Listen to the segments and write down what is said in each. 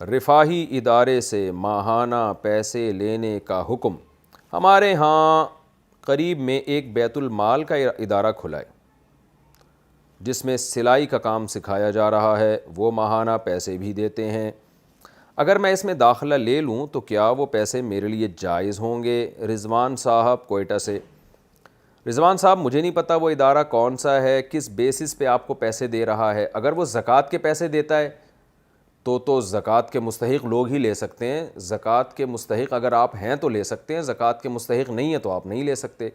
رفاہی ادارے سے ماہانہ پیسے لینے کا حکم۔ ہمارے ہاں قریب میں ایک بیت المال کا ادارہ کھلا ہے جس میں سلائی کا کام سکھایا جا رہا ہے، وہ ماہانہ پیسے بھی دیتے ہیں۔ اگر میں اس میں داخلہ لے لوں تو کیا وہ پیسے میرے لیے جائز ہوں گے؟ رضوان صاحب کوئٹہ سے۔ رضوان صاحب مجھے نہیں پتہ وہ ادارہ کون سا ہے، کس بیسس پہ آپ کو پیسے دے رہا ہے۔ اگر وہ زکوٰۃ کے پیسے دیتا ہے تو زکوٰۃ کے مستحق لوگ ہی لے سکتے ہیں۔ زکوٰۃ کے مستحق اگر آپ ہیں تو لے سکتے ہیں، زکوٰۃ کے مستحق نہیں ہیں تو آپ نہیں لے سکتے۔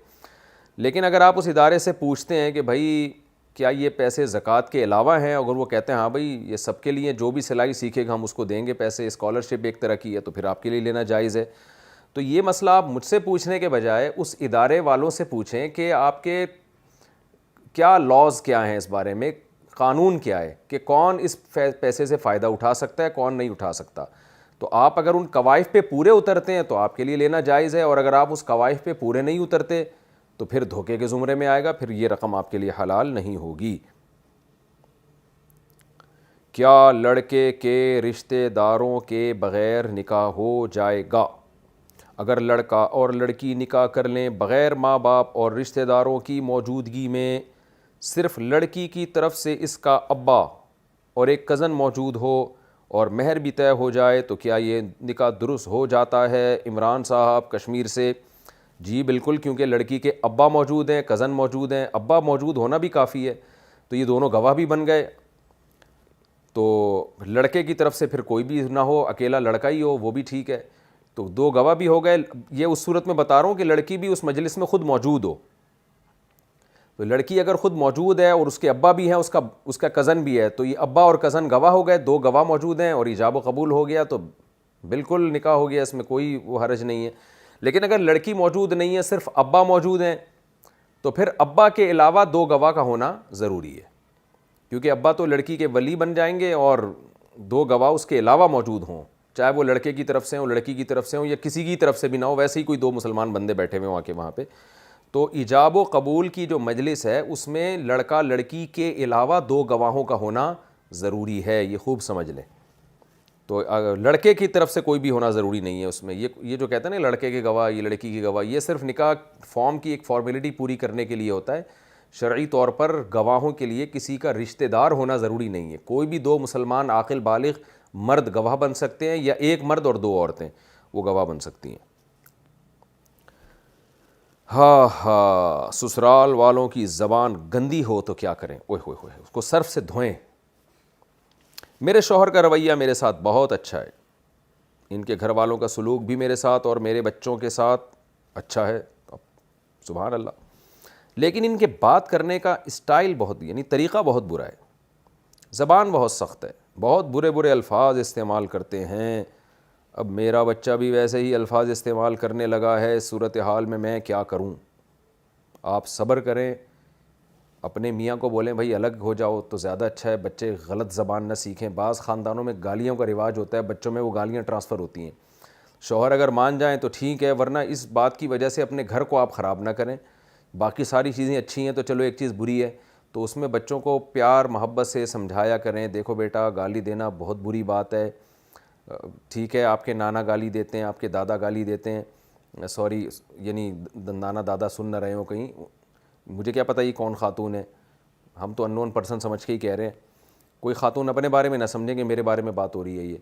لیکن اگر آپ اس ادارے سے پوچھتے ہیں کہ بھائی کیا یہ پیسے زکوٰۃ کے علاوہ ہیں، اگر وہ کہتے ہیں ہاں بھائی یہ سب کے لیے، جو بھی سلائی سیکھے گا ہم اس کو دیں گے پیسے، اسکالرشپ ایک طرح کی ہے، تو پھر آپ کے لیے لینا جائز ہے۔ تو یہ مسئلہ آپ مجھ سے پوچھنے کے بجائے اس ادارے والوں سے پوچھیں کہ آپ کے کیا لاز کیا ہیں، اس بارے میں قانون کیا ہے کہ کون اس پیسے سے فائدہ اٹھا سکتا ہے، کون نہیں اٹھا سکتا۔ تو آپ اگر ان قوائف پہ پورے اترتے ہیں تو آپ کے لیے لینا جائز ہے، اور اگر آپ اس قوائف پہ پورے نہیں اترتے تو پھر دھوکے کے زمرے میں آئے گا، پھر یہ رقم آپ کے لیے حلال نہیں ہوگی۔ کیا لڑکے کے رشتہ داروں کے بغیر نکاح ہو جائے گا؟ اگر لڑکا اور لڑکی نکاح کر لیں بغیر ماں باپ اور رشتہ داروں کی موجودگی میں، صرف لڑکی کی طرف سے اس کا ابا اور ایک کزن موجود ہو اور مہر بھی طے ہو جائے تو کیا یہ نکاح درست ہو جاتا ہے؟ عمران صاحب کشمیر سے۔ جی بالکل، کیونکہ لڑکی کے ابا موجود ہیں، کزن موجود ہیں، ابا موجود ہونا بھی کافی ہے، تو یہ دونوں گواہ بھی بن گئے۔ تو لڑکے کی طرف سے پھر کوئی بھی نہ ہو، اکیلا لڑکا ہی ہو وہ بھی ٹھیک ہے، تو دو گواہ بھی ہو گئے۔ یہ اس صورت میں بتا رہا ہوں کہ لڑکی بھی اس مجلس میں خود موجود ہو۔ تو لڑکی اگر خود موجود ہے اور اس کے ابا بھی ہیں، اس کا کزن بھی ہے، تو یہ ابا اور کزن گواہ ہو گئے، دو گواہ موجود ہیں اور ایجاب و قبول ہو گیا، تو بالکل نکاح ہو گیا، اس میں کوئی وہ حرج نہیں ہے۔ لیکن اگر لڑکی موجود نہیں ہے، صرف ابا موجود ہیں، تو پھر ابا کے علاوہ دو گواہ کا ہونا ضروری ہے، کیونکہ ابا تو لڑکی کے ولی بن جائیں گے اور دو گواہ اس کے علاوہ موجود ہوں، چاہے وہ لڑکے کی طرف سے ہوں، لڑکی کی طرف سے ہوں، یا کسی کی طرف سے بھی نہ ہو، ویسے ہی کوئی دو مسلمان بندے بیٹھے ہوئے وہاں پہ۔ تو ایجاب و قبول کی جو مجلس ہے اس میں لڑکا لڑکی کے علاوہ دو گواہوں کا ہونا ضروری ہے، یہ خوب سمجھ لیں۔ تو لڑکے کی طرف سے کوئی بھی ہونا ضروری نہیں ہے اس میں۔ یہ جو کہتے ہیں نا لڑکے کے گواہ، یہ لڑکی کی گواہ، یہ صرف نکاح فارم کی ایک فارمیلٹی پوری کرنے کے لیے ہوتا ہے۔ شرعی طور پر گواہوں کے لیے کسی کا رشتہ دار ہونا ضروری نہیں ہے، کوئی بھی دو مسلمان عاقل بالغ مرد گواہ بن سکتے ہیں، یا ایک مرد اور دو عورتیں وہ گواہ بن سکتی ہیں۔ ہاں ہاں، سسرال والوں کی زبان گندی ہو تو کیا کریں؟ اوہ ہوئے ہوئے، اس کو صرف سے دھوئیں۔ میرے شوہر کا رویہ میرے ساتھ بہت اچھا ہے، ان کے گھر والوں کا سلوک بھی میرے ساتھ اور میرے بچوں کے ساتھ اچھا ہے، سبحان اللہ، لیکن ان کے بات کرنے کا اسٹائل بہت، یعنی طریقہ بہت برا ہے، زبان بہت سخت ہے، بہت برے برے الفاظ استعمال کرتے ہیں۔ اب میرا بچہ بھی ویسے ہی الفاظ استعمال کرنے لگا ہے، صورتحال میں کیا کروں؟ آپ صبر کریں، اپنے میاں کو بولیں بھائی الگ ہو جاؤ تو زیادہ اچھا ہے، بچے غلط زبان نہ سیکھیں۔ بعض خاندانوں میں گالیوں کا رواج ہوتا ہے، بچوں میں وہ گالیاں ٹرانسفر ہوتی ہیں۔ شوہر اگر مان جائیں تو ٹھیک ہے، ورنہ اس بات کی وجہ سے اپنے گھر کو آپ خراب نہ کریں۔ باقی ساری چیزیں اچھی ہیں تو چلو ایک چیز بری ہے، تو اس میں بچوں کو پیار محبت سے سمجھایا کریں، دیکھو بیٹا گالی دینا بہت بری بات ہے، ٹھیک ہے آپ کے نانا گالی دیتے ہیں، آپ کے دادا گالی دیتے ہیں، سوری یعنی نانا دادا سن نہ رہے ہوں کہیں، مجھے کیا پتہ یہ کون خاتون ہے، ہم تو ان نون پرسن سمجھ کے ہی کہہ رہے ہیں، کوئی خاتون اپنے بارے میں نہ سمجھیں کہ میرے بارے میں بات ہو رہی ہے یہ،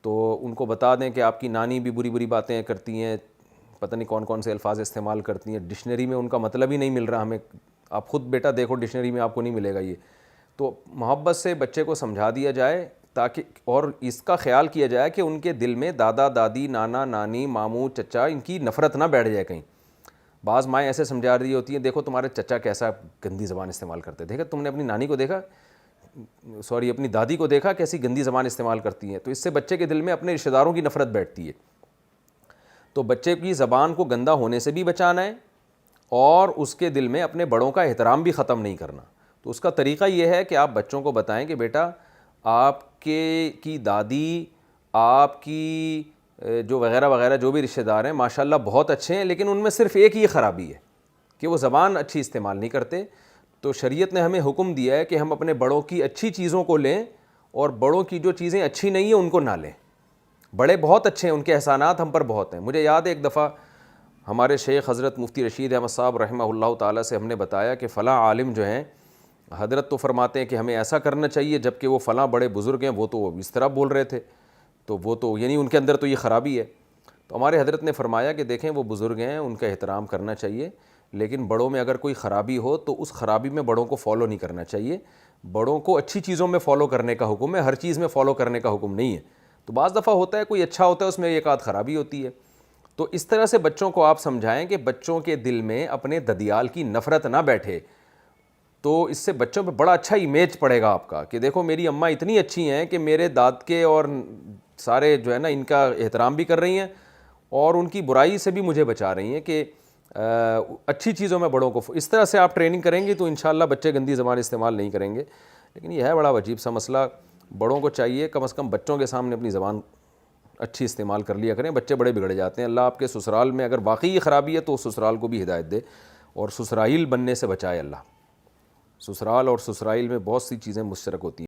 تو ان کو بتا دیں کہ آپ کی نانی بھی بری بری باتیں کرتی ہیں، پتہ نہیں کون کون سے الفاظ استعمال کرتی ہیں، ڈکشنری میں ان کا مطلب ہی نہیں مل رہا ہمیں، آپ خود بیٹا دیکھو ڈکشنری میں آپ کو نہیں ملے گا یہ۔ تو محبت سے بچے کو سمجھا دیا جائے تاکہ، اور اس کا خیال کیا جائے کہ ان کے دل میں دادا دادی نانا نانی ماموں چچا ان کی نفرت نہ بیٹھ جائے کہیں۔ بعض مائیں ایسے سمجھا رہی ہوتی ہیں، دیکھو تمہارے چچا کیسا گندی زبان استعمال کرتے، دیکھا تم نے اپنی نانی کو دیکھا، سوری اپنی دادی کو دیکھا کیسی گندی زبان استعمال کرتی ہیں، تو اس سے بچے کے دل میں اپنے رشتہ داروں کی نفرت بیٹھتی ہے۔ تو بچے کی زبان کو گندا ہونے سے بھی بچانا ہے اور اس کے دل میں اپنے بڑوں کا احترام بھی ختم نہیں کرنا۔ تو اس کا طریقہ یہ ہے کہ آپ بچوں کو بتائیں کہ بیٹا آپ کی دادی، آپ کی جو وغیرہ وغیرہ جو بھی رشتہ دار ہیں ماشاءاللہ بہت اچھے ہیں، لیکن ان میں صرف ایک ہی خرابی ہے کہ وہ زبان اچھی استعمال نہیں کرتے۔ تو شریعت نے ہمیں حکم دیا ہے کہ ہم اپنے بڑوں کی اچھی چیزوں کو لیں اور بڑوں کی جو چیزیں اچھی نہیں ہیں ان کو نہ لیں۔ بڑے بہت اچھے ہیں, ان کے احسانات ہم پر بہت ہیں. مجھے یاد ہے ایک دفعہ ہمارے شیخ حضرت مفتی رشید احمد صاحب رحمہ اللہ تعالیٰ سے ہم نے بتایا کہ فلاں عالم جو ہیں, حضرت تو فرماتے ہیں کہ ہمیں ایسا کرنا چاہیے, جب کہ وہ فلاں بڑے بزرگ ہیں وہ تو اس طرح بول رہے تھے, تو وہ تو یعنی ان کے اندر تو یہ خرابی ہے. تو ہمارے حضرت نے فرمایا کہ دیکھیں وہ بزرگ ہیں, ان کا احترام کرنا چاہیے, لیکن بڑوں میں اگر کوئی خرابی ہو تو اس خرابی میں بڑوں کو فالو نہیں کرنا چاہیے. بڑوں کو اچھی چیزوں میں فالو کرنے کا حکم ہے, ہر چیز میں فالو کرنے کا حکم نہیں ہے. تو بعض دفعہ ہوتا ہے کوئی اچھا ہوتا ہے اس میں ایک آدھ خرابی ہوتی ہے. تو اس طرح سے بچوں کو آپ سمجھائیں کہ بچوں کے دل میں اپنے ددیال کی نفرت نہ بیٹھے, تو اس سے بچوں پہ بڑا اچھا امیج پڑے گا آپ کا کہ دیکھو میری اماں اتنی اچھی ہیں کہ میرے دادکے اور سارے جو ہے نا ان کا احترام بھی کر رہی ہیں اور ان کی برائی سے بھی مجھے بچا رہی ہیں, کہ اچھی چیزوں میں بڑوں کو اس طرح سے آپ ٹریننگ کریں گے تو انشاءاللہ بچے گندی زبان استعمال نہیں کریں گے. لیکن یہ ہے بڑا عجیب سا مسئلہ, بڑوں کو چاہیے کم از کم بچوں کے سامنے اپنی زبان اچھی استعمال کر لیا کریں, بچے بڑے بگڑ جاتے ہیں. اللہ آپ کے سسرال میں اگر واقعی یہ خرابی ہے تو سسرال کو بھی ہدایت دے اور سسرائیل بننے سے بچائے اللہ. سسرال اور سسرائیل میں بہت سی چیزیں مشترک ہوتی ہیں.